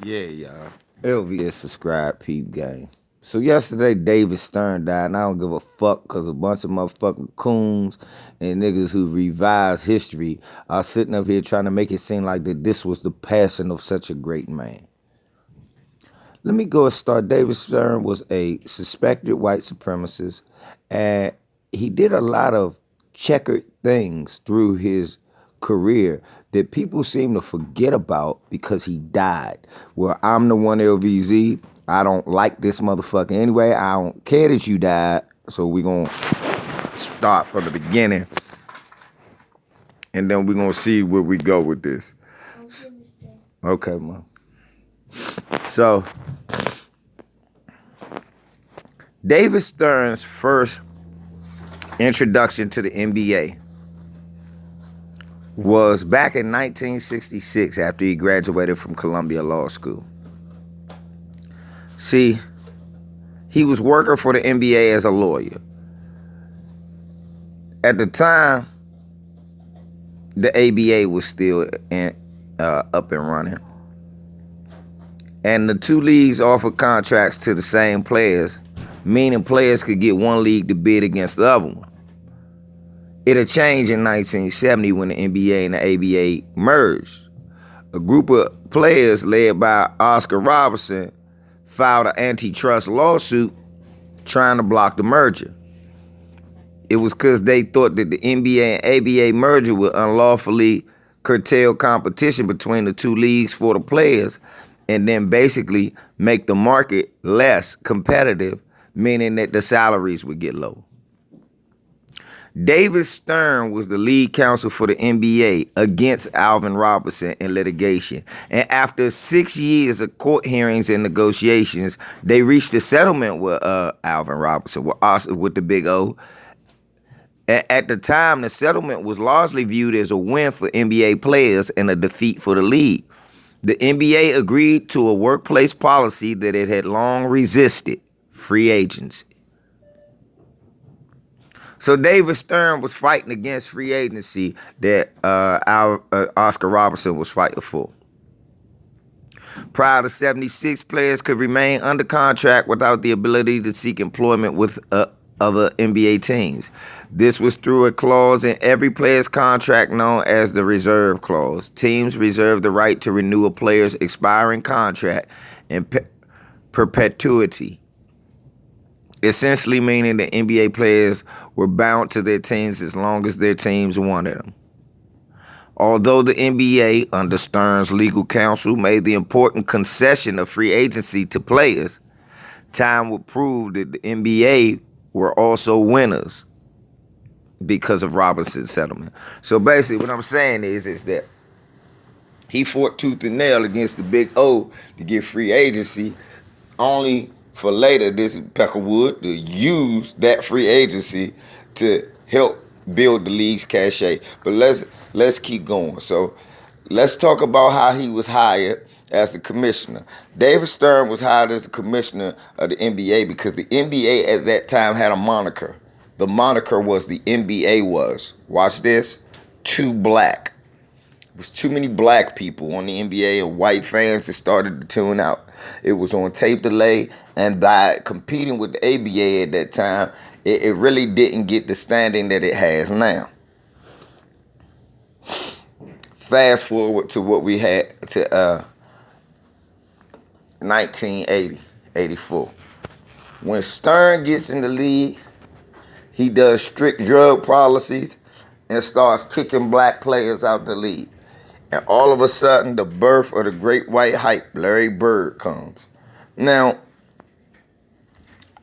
Yeah, y'all. LVS subscribe peep game. So yesterday, David Stern died, and I don't give a fuck because a bunch of motherfucking coons and niggas who revise history are sitting up here trying to make it seem like that this was the passing of such a great man. Let me go and start. David Stern was a suspected white supremacist, and he did a lot of checkered things through his career that people seem to forget about because he died. Well, I'm the one LVZ. I don't like this motherfucker anyway. I don't care that you died. So we gonna start from the beginning, and then we gonna see where we go with this. Okay, man. So David Stern's first introduction to the NBA was back in 1966 after he graduated from Columbia Law School. See, he was working for the NBA as a lawyer. At the time, the ABA was still up and running. And the two leagues offered contracts to the same players, meaning players could get one league to bid against the other one. It had changed in 1970 when the NBA and the ABA merged. A group of players led by Oscar Robertson filed an antitrust lawsuit trying to block the merger. It was because they thought that the NBA and ABA merger would unlawfully curtail competition between the two leagues for the players and then basically make the market less competitive, meaning that the salaries would get low. David Stern was the lead counsel for the NBA against Alvin Robertson in litigation. And after 6 years of court hearings and negotiations, they reached a settlement with Alvin Robertson, with the big O. At the time, the settlement was largely viewed as a win for NBA players and a defeat for the league. The NBA agreed to a workplace policy that it had long resisted: free agency. So David Stern was fighting against free agency that Oscar Robertson was fighting for. Prior to 76, players could remain under contract without the ability to seek employment with other NBA teams. This was through a clause in every player's contract known as the reserve clause. Teams reserve the right to renew a player's expiring contract in perpetuity, essentially meaning that NBA players were bound to their teams as long as their teams wanted them. Although the NBA, under Stern's legal counsel, made the important concession of free agency to players, time would prove that the NBA were also winners because of Robinson's settlement. So basically what I'm saying is that he fought tooth and nail against the big O to get free agency, only for later this Peckerwood to use that free agency to help build the league's cachet. But let's keep going. So let's talk about how he was hired as the commissioner. David Stern was hired as the commissioner of the NBA because the NBA at that time had a moniker. The moniker was the NBA was, watch this, too black. There was too many black people on the NBA and white fans that started to tune out. It was on tape delay, and by competing with the ABA at that time, it really didn't get the standing that it has now. Fast forward to what we had to 1980, 84. When Stern gets in the league, he does strict drug policies and starts kicking black players out the league. And all of a sudden, the birth of the great white hype, Larry Bird, comes. Now,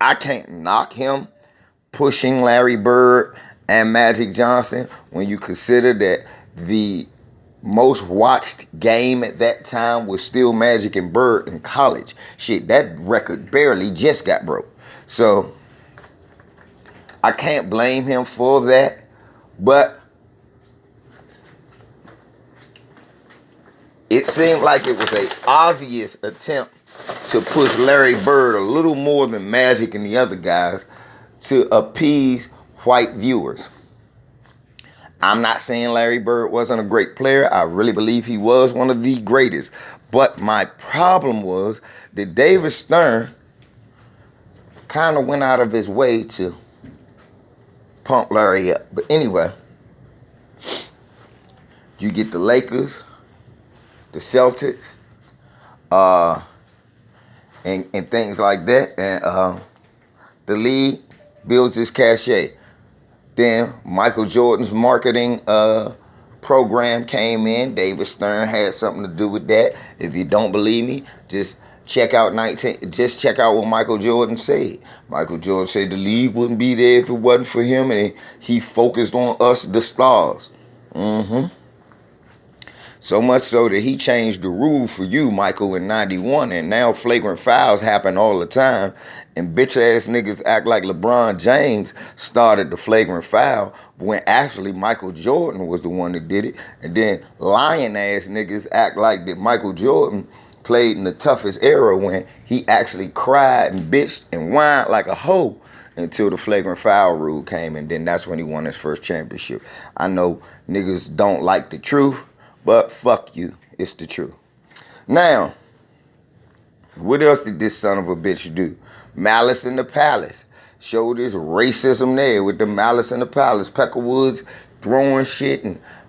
I can't knock him pushing Larry Bird and Magic Johnson when you consider that the most watched game at that time was still Magic and Bird in college. Shit, that record barely just got broke. So I can't blame him for that. But it seemed like it was an obvious attempt to push Larry Bird a little more than Magic and the other guys to appease white viewers. I'm not saying Larry Bird wasn't a great player. I really believe he was one of the greatest. But my problem was that David Stern kind of went out of his way to pump Larry up. But anyway, you get the Lakers, the Celtics, and things like that, and the league builds its cachet. Then Michael Jordan's marketing program came in. David Stern had something to do with that. If you don't believe me, just check out what Michael Jordan said. Michael Jordan said the league wouldn't be there if it wasn't for him, and he focused on us, the stars. So much so that he changed the rule for you, Michael, in 91, and now flagrant fouls happen all the time, and bitch-ass niggas act like LeBron James started the flagrant foul, when actually Michael Jordan was the one that did it, and then lying-ass niggas act like that Michael Jordan played in the toughest era when he actually cried and bitched and whined like a hoe until the flagrant foul rule came, and then that's when he won his first championship. I know niggas don't like the truth, but fuck you, it's the truth. Now, what else did this son of a bitch do? Malice in the Palace. Showed his racism there with the Malice in the Palace. Peckerwoods throwing shit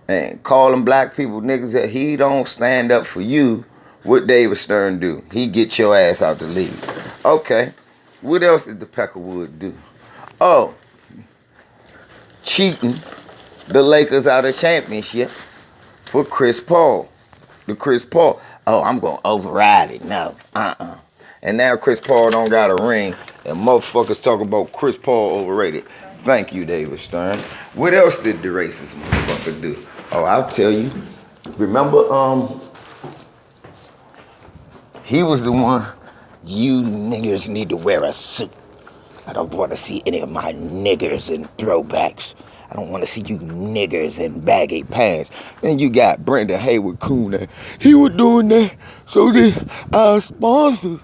and calling black people niggas that he don't stand up for you. What David Stern do? He get your ass out the league. Okay, what else did the Peckerwood do? Oh, cheating the Lakers out of championship for Chris Paul. Oh, I'm going to override it. No, And now Chris Paul don't got a ring, and motherfuckers talk about Chris Paul overrated. Thank you, David Stern. What else did the racist motherfucker do? Oh, I'll tell you. Remember, he was the one, you niggas need to wear a suit. I don't want to see any of my niggers in throwbacks. I don't want to see you niggers in baggy pants. Then you got Brendan Hayward Coon. He was doing that so that our sponsors.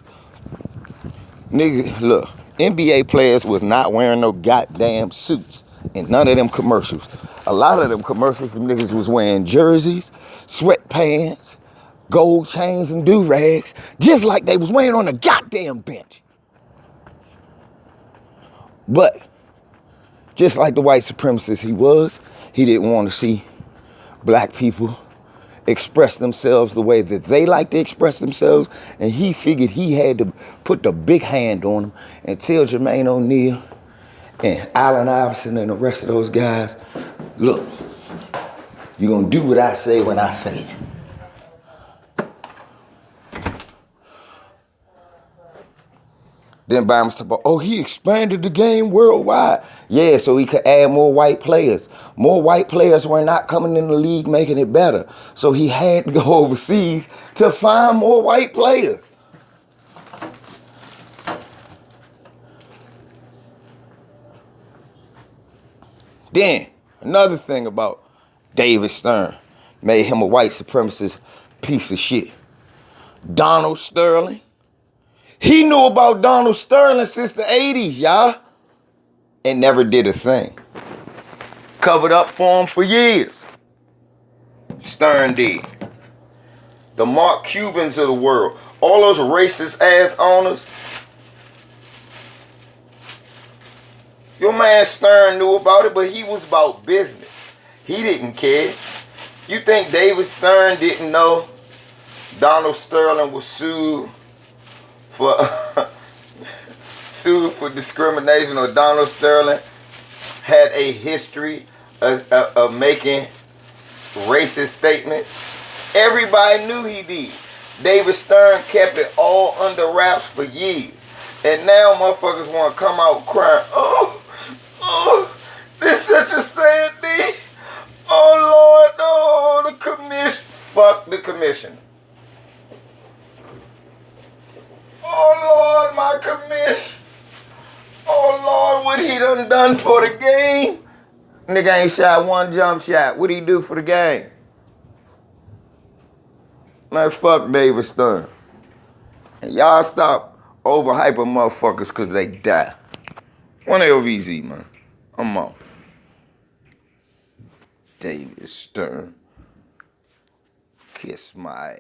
Nigga, look, NBA players was not wearing no goddamn suits in none of them commercials. A lot of them commercials, them niggas was wearing jerseys, sweatpants, gold chains, and do-rags, just like they was wearing on the goddamn bench. But just like the white supremacist he didn't want to see black people express themselves the way that they like to express themselves, and he figured he had to put the big hand on them and tell Jermaine O'Neal and Allen Iverson and the rest of those guys, look, you're going to do what I say when I say it. Then Bama's talk about, oh, he expanded the game worldwide. Yeah, so he could add more white players. More white players were not coming in the league making it better. So he had to go overseas to find more white players. Then, another thing about David Stern made him a white supremacist piece of shit. Donald Sterling. He knew about Donald Sterling since the 80s, y'all, and never did a thing. Covered up for him for years. Stern did. The Mark Cubans of the world, all those racist ass owners. Your man Stern knew about it, but he was about business. He didn't care. You think David Stern didn't know Donald Sterling was sued for discrimination, or Donald Sterling had a history of making racist statements? Everybody knew he did. David Stern kept it all under wraps for years. And now motherfuckers want to come out crying, oh, this such a sad thing. Oh, Lord, oh, the commission. Fuck the commission. Oh, Lord, my commission. Oh, Lord, what he done for the game? Nigga ain't shot one jump shot. What he do for the game? Man, fuck David Stern. And y'all stop overhyping motherfuckers because they die. One LVZ, man. I'm on. David Stern. Kiss my ass.